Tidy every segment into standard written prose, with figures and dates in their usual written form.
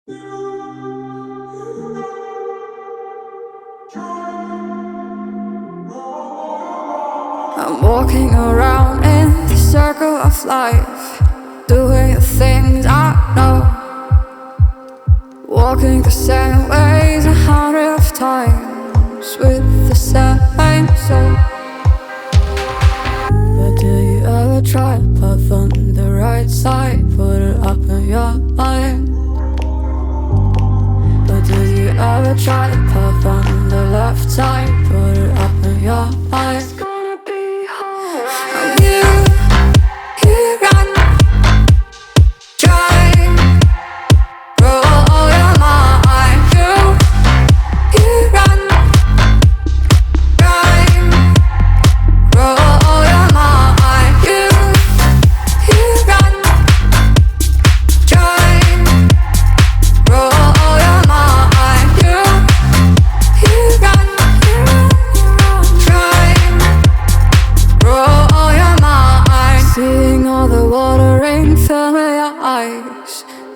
I'm walking around in the circle of life, doing the things I know, walking the same ways 100 times with the same soul. But do you ever try to path on the right side, put it up in your mind? But do you ever try to path on the left side, put it up in your mind?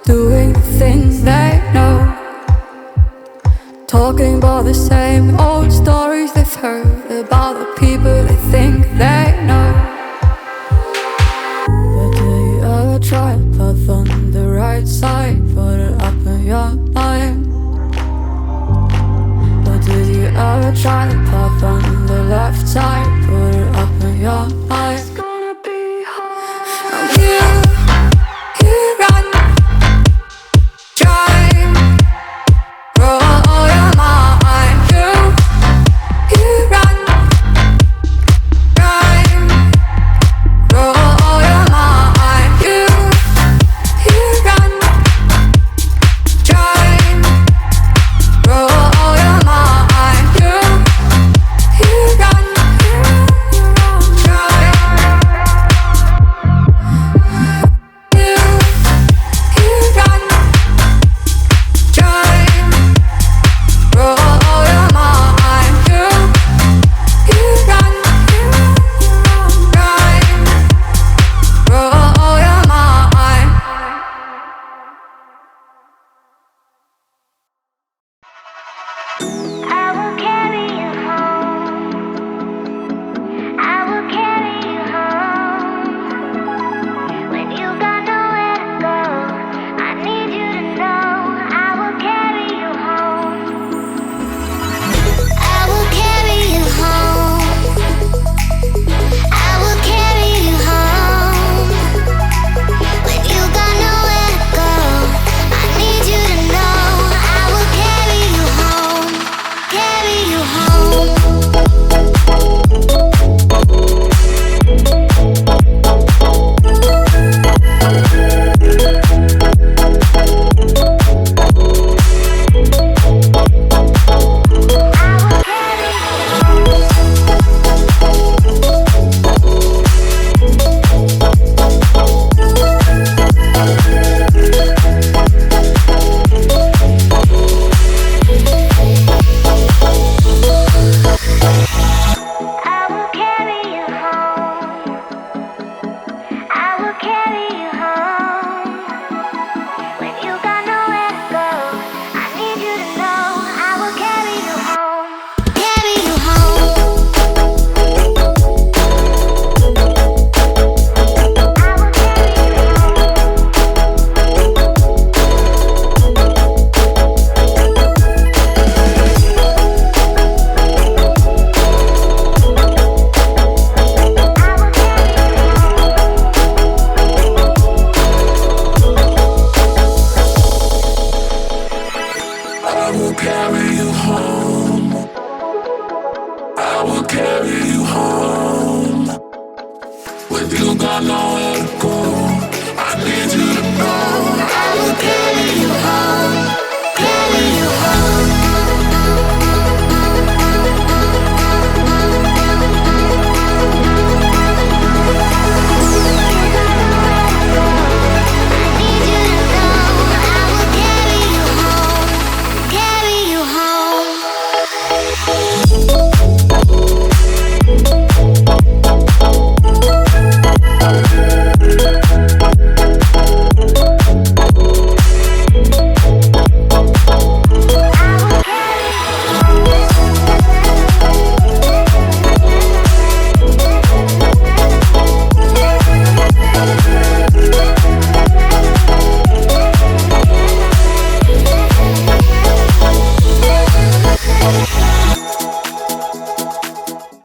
Doing things they know, talking about the same old